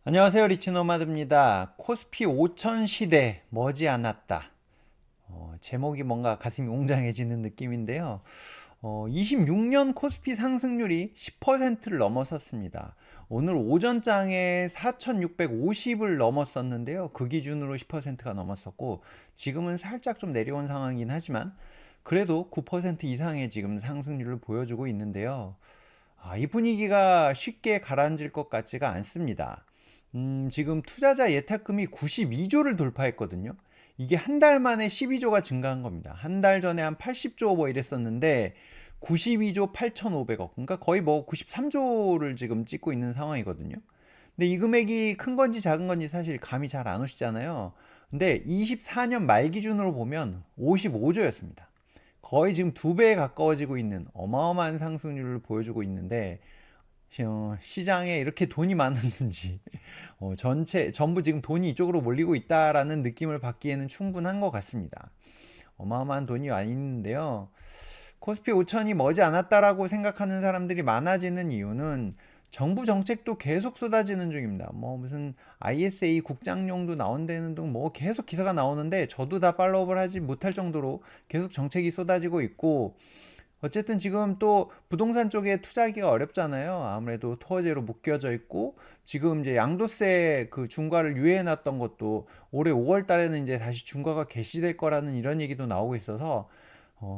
안녕하세요, 리치노마드입니다. 코스피 5000 시대 머지않았다. 제목이 뭔가 가슴이 웅장해지는 느낌인데요. 26년 코스피 상승률이 10%를 넘어섰습니다. 오늘 오전장에 4650을 넘었었는데요. 그 기준으로 10%가 넘었었고, 지금은 살짝 좀 내려온 상황이긴 하지만, 그래도 9% 이상의 지금 상승률을 보여주고 있는데요. 이 분위기가 쉽게 가라앉을 것 같지가 않습니다. 지금 투자자 예탁금이 92조를 돌파했거든요. 이게 한 달 만에 12조가 증가한 겁니다. 한 달 전에 한 80조 뭐 이랬었는데 92조 8,500억. 그러니까 거의 뭐 93조를 지금 찍고 있는 상황이거든요. 근데 이 금액이 큰 건지 작은 건지 사실 감이 잘 안 오시잖아요. 근데 24년 말 기준으로 보면 55조였습니다. 거의 지금 두 배에 가까워지고 있는 어마어마한 상승률을 보여주고 있는데 시장에 이렇게 돈이 많았는지 전부 지금 돈이 이쪽으로 몰리고 있다라는 느낌을 받기에는 충분한 것 같습니다. 어마어마한 돈이 와 있는데요. 코스피 5천이 머지않았다라고 생각하는 사람들이 많아지는 이유는 정부 정책도 계속 쏟아지는 중입니다. 뭐 무슨 ISA 국장용도 나온다는 등 뭐 계속 기사가 나오는데 저도 다 팔로우를 하지 못할 정도로 계속 정책이 쏟아지고 있고, 어쨌든 지금 또 부동산 쪽에 투자하기가 어렵잖아요. 아무래도 토어제로 묶여져 있고, 지금 이제 양도세 그 중과를 유예해 놨던 것도 올해 5월 달에는 이제 다시 중과가 개시될 거라는 이런 얘기도 나오고 있어서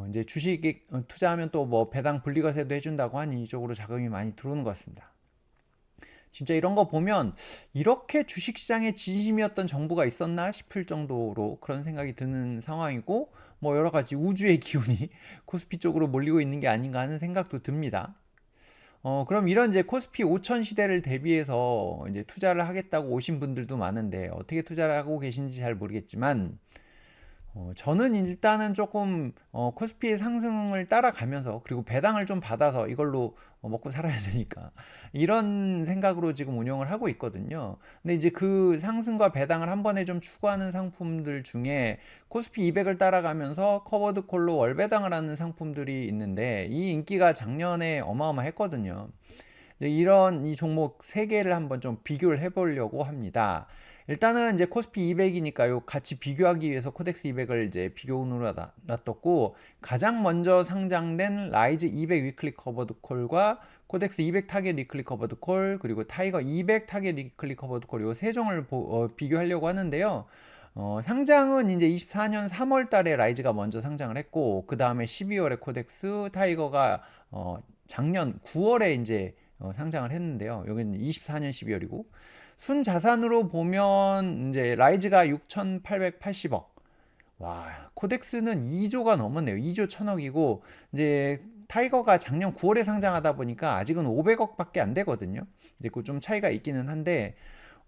이제 주식 투자하면 또 뭐 배당 분리과세도 해준다고 하니 이쪽으로 자금이 많이 들어오는 것 같습니다. 진짜 이런 거 보면 이렇게 주식시장에 진심이었던 정부가 있었나 싶을 정도로 그런 생각이 드는 상황이고, 뭐 여러 가지 우주의 기운이 코스피 쪽으로 몰리고 있는 게 아닌가 하는 생각도 듭니다. 그럼 이런 이제 코스피 5000 시대를 대비해서 이제 투자를 하겠다고 오신 분들도 많은데 어떻게 투자를 하고 계신지 잘 모르겠지만, 저는 일단은 조금 코스피의 상승을 따라가면서, 그리고 배당을 좀 받아서 이걸로 먹고 살아야 되니까 이런 생각으로 지금 운영을 하고 있거든요. 근데 이제 그 상승과 배당을 한 번에 좀 추구하는 상품들 중에 코스피 200을 따라가면서 커버드 콜로 월 배당을 하는 상품들이 있는데, 이 인기가 작년에 어마어마했거든요. 이런 이 종목 세 개를 한번 좀 비교를 해보려고 합니다. 일단은 이제 코스피 200이니까요. 같이 비교하기 위해서 코덱스 200을 이제 비교운으로 놔뒀고, 가장 먼저 상장된 라이즈 200 위클리 커버드 콜과 코덱스 200 타겟 위클리 커버드 콜, 그리고 타이거 200 타겟 위클리 커버드 콜, 요 세 종을 비교하려고 하는데요. 상장은 이제 24년 3월 달에 라이즈가 먼저 상장을 했고, 그 다음에 12월에 코덱스, 타이거가 작년 9월에 이제 상장을 했는데요. 여기는 24년 12월이고, 순자산으로 보면 이제 라이즈가 6,880억. 와, 코덱스는 2조가 넘었네요. 2조 1000억이고, 이제 타이거가 작년 9월에 상장하다 보니까 아직은 500억밖에 안 되거든요. 이제 그 좀 차이가 있기는 한데,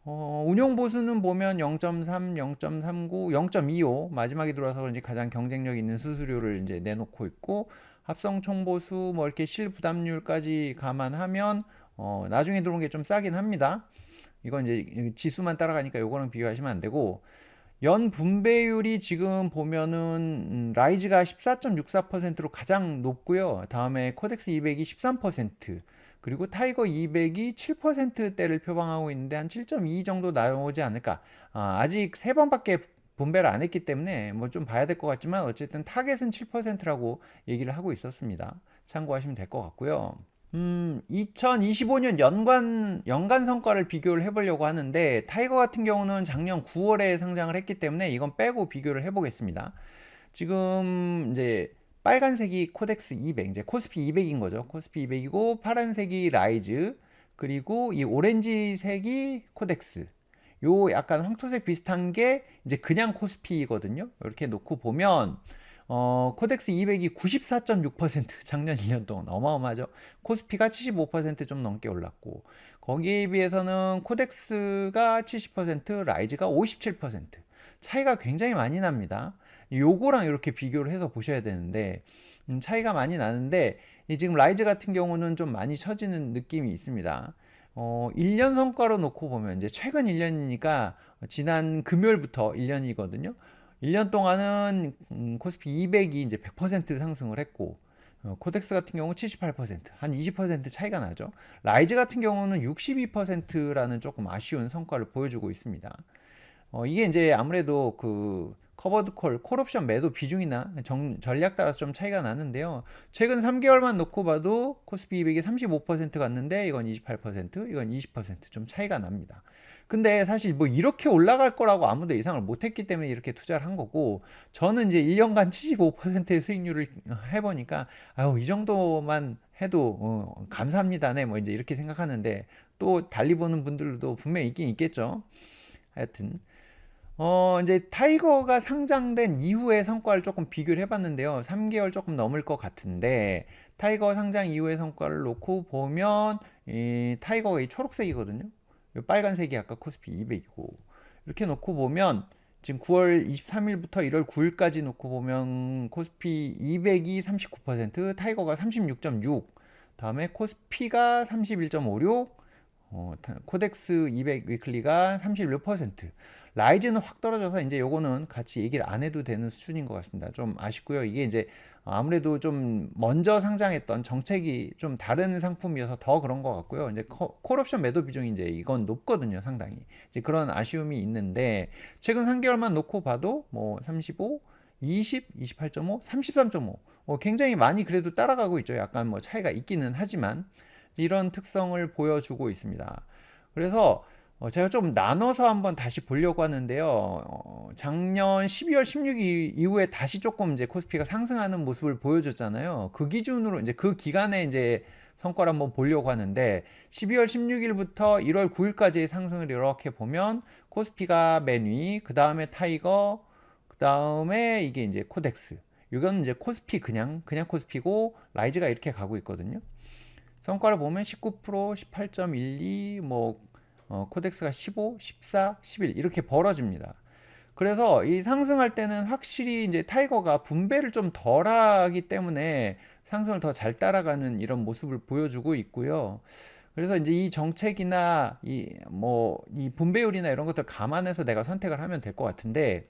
운용 보수는 보면 0.3, 0.39, 0.25 마지막에 들어와서 그런지 가장 경쟁력 있는 수수료를 이제 내놓고 있고, 합성 총보수 뭐 이렇게 실부담률까지 감안하면 나중에 들어온 게 좀 싸긴 합니다. 이건 이제 지수만 따라가니까 요거랑 비교하시면 안 되고, 연 분배율이 지금 보면은 라이즈가 14.64%로 가장 높고요. 다음에 코덱스 200이 13%, 그리고 타이거 200이 7%대를 표방하고 있는데 한 7.2 정도 나오지 않을까. 아직 세 번밖에 분배를 안 했기 때문에 뭐 좀 봐야 될 것 같지만, 어쨌든 타겟은 7%라고 얘기를 하고 있었습니다. 참고하시면 될 것 같고요. 2025년 연간 성과를 비교를 해보려고 하는데, 타이거 같은 경우는 작년 9월에 상장을 했기 때문에 이건 빼고 비교를 해보겠습니다. 지금 이제 빨간색이 코덱스 200, 이제 코스피 200인 거죠. 코스피 200이고, 파란색이 라이즈, 그리고 이 오렌지색이 코덱스. 요 약간 황토색 비슷한 게 이제 그냥 코스피거든요. 이렇게 놓고 보면 코덱스 200이 94.6%, 작년 1년 동안 어마어마하죠. 코스피가 75%좀 넘게 올랐고, 거기에 비해서는 코덱스가 70%, 라이즈가 57%. 차이가 굉장히 많이 납니다. 요거랑 이렇게 비교를 해서 보셔야 되는데, 차이가 많이 나는데, 이 지금 라이즈 같은 경우는 좀 많이 처지는 느낌이 있습니다. 1년 성과로 놓고 보면, 이제 최근 1년이니까 지난 금요일부터 1년이거든요. 1년 동안은 코스피 200이 이제 100% 상승을 했고, 코덱스 같은 경우 78%, 한 20% 차이가 나죠. 라이즈 같은 경우는 62%라는 조금 아쉬운 성과를 보여주고 있습니다. 이게 이제 아무래도 그 커버드 콜 옵션 매도 비중이나 전략 따라서 좀 차이가 나는데요. 최근 3개월만 놓고 봐도 코스피 200이 35% 갔는데 이건 28%, 이건 20%좀 차이가 납니다. 근데 사실 뭐 이렇게 올라갈 거라고 아무도 예상을 못했기 때문에 이렇게 투자를 한 거고, 저는 이제 1년간 75%의 수익률을 해보니까 아유 이 정도만 해도 감사합니다네 뭐 이제 이렇게 생각하는데, 또 달리 보는 분들도 분명히 있긴 있겠죠. 하여튼 이제 타이거가 상장된 이후의 성과를 조금 비교를 해봤는데요. 3개월 조금 넘을 것 같은데, 타이거 상장 이후의 성과를 놓고 보면 이 타이거가 이 초록색이거든요. 이 빨간색이 아까 코스피 200이고, 이렇게 놓고 보면 지금 9월 23일부터 1월 9일까지 놓고 보면 코스피 200이 39%, 타이거가 36.6, 다음에 코스피가 31.56, 코덱스 200 위클리가 31%, 라이즈는 확 떨어져서 이제 요거는 같이 얘기를 안 해도 되는 수준인 것 같습니다. 좀 아쉽고요. 이게 이제 아무래도 좀 먼저 상장했던 정책이 좀 다른 상품이어서 더 그런 것 같고요. 이제 콜옵션 매도 비중이 이제 이건 높거든요, 상당히. 이제 그런 아쉬움이 있는데, 최근 3개월만 놓고 봐도 뭐 35, 20, 28.5, 33.5, 굉장히 많이 그래도 따라가고 있죠. 약간 뭐 차이가 있기는 하지만 이런 특성을 보여주고 있습니다. 그래서 제가 좀 나눠서 한번 다시 보려고 하는데요. 작년 12월 16일 이후에 다시 조금 이제 코스피가 상승하는 모습을 보여줬잖아요. 그 기준으로 이제 그 기간에 이제 성과를 한번 보려고 하는데, 12월 16일부터 1월 9일까지의 상승을 이렇게 보면 코스피가 맨 위, 그 다음에 타이거, 그 다음에 이게 이제 코덱스. 이건 이제 코스피 그냥 코스피고, 라이즈가 이렇게 가고 있거든요. 성과를 보면 19%, 18.12, 뭐 코덱스가 15, 14, 11 이렇게 벌어집니다. 그래서 이 상승할 때는 확실히 이제 타이거가 분배를 좀 덜하기 때문에 상승을 더 잘 따라가는 이런 모습을 보여주고 있고요. 그래서 이제 이 정책이나 이 분배율이나 이런 것들 감안해서 내가 선택을 하면 될 것 같은데,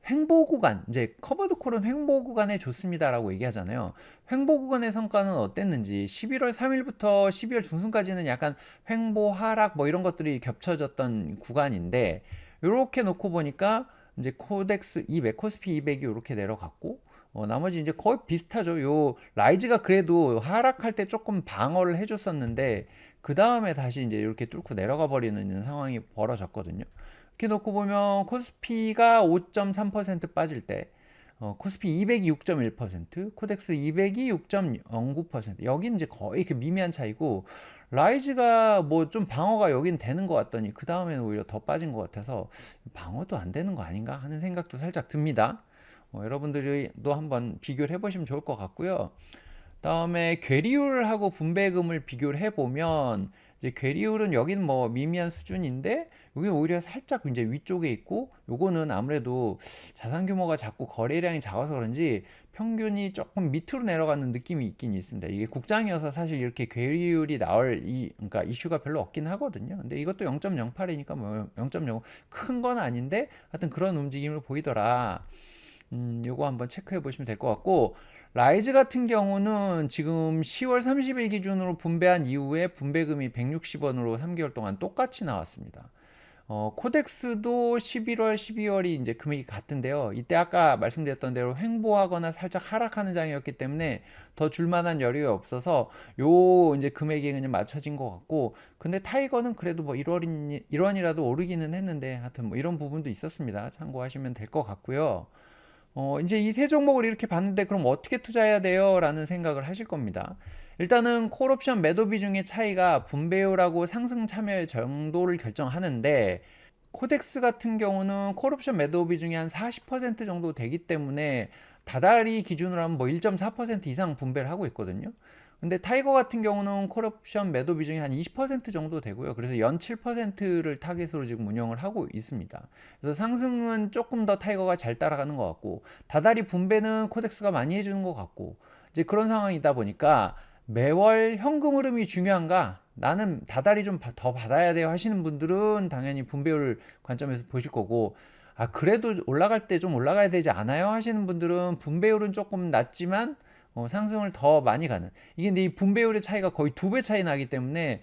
횡보 구간, 이제 커버드 콜은 횡보 구간에 좋습니다라고 얘기하잖아요. 횡보 구간의 성과는 어땠는지, 11월 3일부터 12월 중순까지는 약간 횡보 하락 뭐 이런 것들이 겹쳐졌던 구간인데, 이렇게 놓고 보니까 이제 코덱스 200, 코스피 200이 이렇게 내려갔고, 나머지 이제 거의 비슷하죠. 요 라이즈가 그래도 하락할 때 조금 방어를 해줬었는데, 그 다음에 다시 이제 이렇게 뚫고 내려가 버리는 상황이 벌어졌거든요. 이렇게 놓고 보면 코스피가 5.3% 빠질 때, 코스피 200이 6.1%, 코덱스 200이 6.09%. 여긴 이제 거의 이렇게 미미한 차이고, 라이즈가 뭐 좀 방어가 여긴 되는 것 같더니 그 다음에는 오히려 더 빠진 것 같아서 방어도 안 되는 거 아닌가 하는 생각도 살짝 듭니다. 여러분들도 한번 비교를 해보시면 좋을 것 같고요. 다음에 괴리율하고 분배금을 비교를 해보면, 이제 괴리율은 여기는 뭐 미미한 수준인데 여기 오히려 살짝 이제 위쪽에 있고, 요거는 아무래도 자산 규모가 자꾸 거래량이 작아서 그런지 평균이 조금 밑으로 내려가는 느낌이 있긴 있습니다. 이게 국장이어서 사실 이렇게 괴리율이 나올 그러니까 이슈가 별로 없긴 하거든요. 근데 이것도 0.08이니까 뭐 0.05 큰 건 아닌데 하여튼 그런 움직임을 보이더라. 요거 한번 체크해 보시면 될 것 같고, 라이즈 같은 경우는 지금 10월 30일 기준으로 분배한 이후에 분배금이 160원으로 3개월 동안 똑같이 나왔습니다. 코덱스도 11월, 12월이 이제 금액이 같은데요. 이때 아까 말씀드렸던 대로 횡보하거나 살짝 하락하는 장이었기 때문에 더 줄만한 여력이 없어서 요 이제 금액이 그냥 맞춰진 것 같고, 근데 타이거는 그래도 뭐 1원이라도 오르기는 했는데 하여튼 뭐 이런 부분도 있었습니다. 참고하시면 될 것 같고요. 이제 이 세 종목을 이렇게 봤는데 그럼 어떻게 투자해야 돼요? 라는 생각을 하실 겁니다. 일단은 콜옵션 매도 비중의 차이가 분배율하고 상승 참여의 정도를 결정하는데, 코덱스 같은 경우는 콜옵션 매도 비중이 한 40% 정도 되기 때문에 다달이 기준으로 하면 뭐 1.4% 이상 분배를 하고 있거든요. 근데 타이거 같은 경우는 콜옵션 매도 비중이 한 20% 정도 되고요. 그래서 연 7%를 타깃으로 지금 운영을 하고 있습니다. 그래서 상승은 조금 더 타이거가 잘 따라가는 것 같고, 다달이 분배는 코덱스가 많이 해주는 것 같고, 이제 그런 상황이다 보니까 매월 현금 흐름이 중요한가? 나는 다달이 좀 더 받아야 돼요 하시는 분들은 당연히 분배율 관점에서 보실 거고, 그래도 올라갈 때 좀 올라가야 되지 않아요 하시는 분들은 분배율은 조금 낮지만 상승을 더 많이 가는, 이게 근데 이 분배율의 차이가 거의 2배 차이 나기 때문에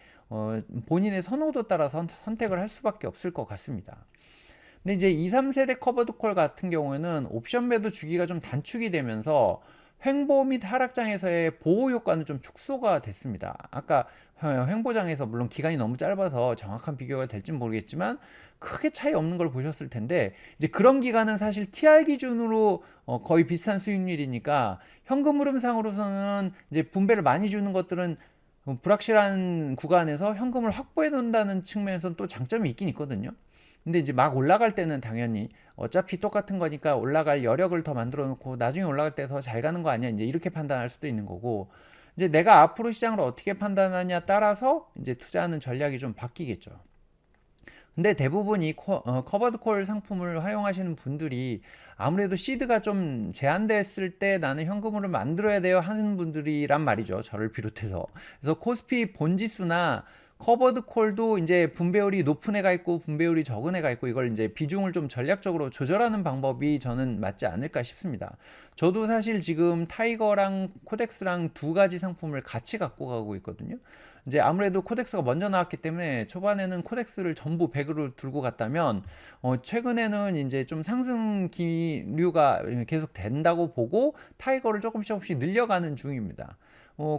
본인의 선호도 따라서 선택을 할 수밖에 없을 것 같습니다. 근데 이제 2, 3세대 커버드 콜 같은 경우에는 옵션 매도 주기가 좀 단축이 되면서 횡보 및 하락장에서의 보호 효과는 좀 축소가 됐습니다. 아까 횡보장에서 물론 기간이 너무 짧아서 정확한 비교가 될진 모르겠지만 크게 차이 없는 걸 보셨을 텐데, 이제 그런 기간은 사실 TR 기준으로 거의 비슷한 수익률이니까 현금 흐름상으로서는 이제 분배를 많이 주는 것들은 불확실한 구간에서 현금을 확보해 놓는다는 측면에서는 또 장점이 있긴 있거든요. 근데 이제 막 올라갈 때는 당연히 어차피 똑같은 거니까 올라갈 여력을 더 만들어 놓고 나중에 올라갈 때 더 잘 가는 거 아니야, 이제 이렇게 판단할 수도 있는 거고, 이제 내가 앞으로 시장을 어떻게 판단하냐 따라서 이제 투자하는 전략이 좀 바뀌겠죠. 근데 대부분 이 커버드 콜 상품을 활용하시는 분들이 아무래도 시드가 좀 제한됐을 때 나는 현금으로 만들어야 돼요 하는 분들이란 말이죠. 저를 비롯해서. 그래서 코스피 본지수나 커버드 콜도 이제 분배율이 높은 애가 있고 분배율이 적은 애가 있고, 이걸 이제 비중을 좀 전략적으로 조절하는 방법이 저는 맞지 않을까 싶습니다. 저도 사실 지금 타이거랑 코덱스랑 두 가지 상품을 같이 갖고 가고 있거든요. 이제 아무래도 코덱스가 먼저 나왔기 때문에 초반에는 코덱스를 전부 100으로 들고 갔다면 최근에는 이제 좀 상승 기류가 계속 된다고 보고 타이거를 조금씩 늘려가는 중입니다.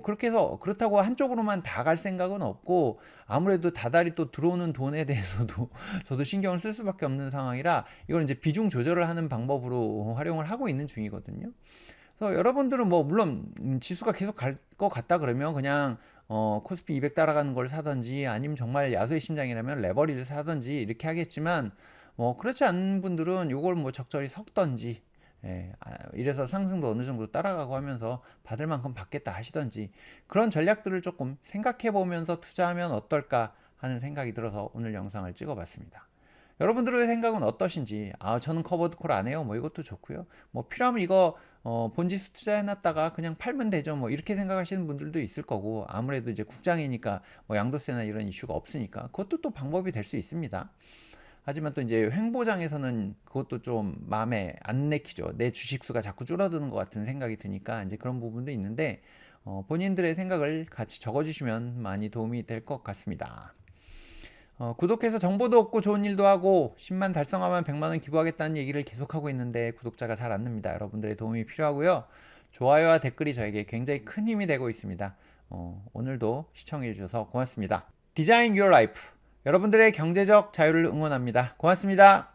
그렇게 해서 그렇다고 한쪽으로만 다 갈 생각은 없고, 아무래도 다달이 또 들어오는 돈에 대해서도 저도 신경을 쓸 수밖에 없는 상황이라 이걸 이제 비중 조절을 하는 방법으로 활용을 하고 있는 중이거든요. 그래서 여러분들은 뭐 물론 지수가 계속 갈 것 같다 그러면 그냥 코스피 200 따라가는 걸 사든지, 아니면 정말 야수의 심장이라면 레버리를 사든지 이렇게 하겠지만, 뭐 그렇지 않은 분들은 요걸 뭐 적절히 섞던지, 이래서 상승도 어느 정도 따라가고 하면서 받을 만큼 받겠다 하시던지, 그런 전략들을 조금 생각해 보면서 투자하면 어떨까 하는 생각이 들어서 오늘 영상을 찍어 봤습니다. 여러분들의 생각은 어떠신지, 저는 커버드 콜 안 해요, 뭐 이것도 좋고요. 뭐 필요하면 이거 본지수 투자해놨다가 그냥 팔면 되죠, 뭐 이렇게 생각하시는 분들도 있을 거고, 아무래도 이제 국장이니까 뭐 양도세나 이런 이슈가 없으니까 그것도 또 방법이 될 수 있습니다. 하지만 또 이제 횡보장에서는 그것도 좀 마음에 안 내키죠. 내 주식수가 자꾸 줄어드는 것 같은 생각이 드니까 이제 그런 부분도 있는데, 본인들의 생각을 같이 적어주시면 많이 도움이 될 것 같습니다. 구독해서 정보도 얻고 좋은 일도 하고 10만 달성하면 100만원 기부하겠다는 얘기를 계속하고 있는데 구독자가 잘 안 늡니다. 여러분들의 도움이 필요하고요. 좋아요와 댓글이 저에게 굉장히 큰 힘이 되고 있습니다. 오늘도 시청해 주셔서 고맙습니다. 디자인 유어 라이프, 여러분들의 경제적 자유를 응원합니다. 고맙습니다.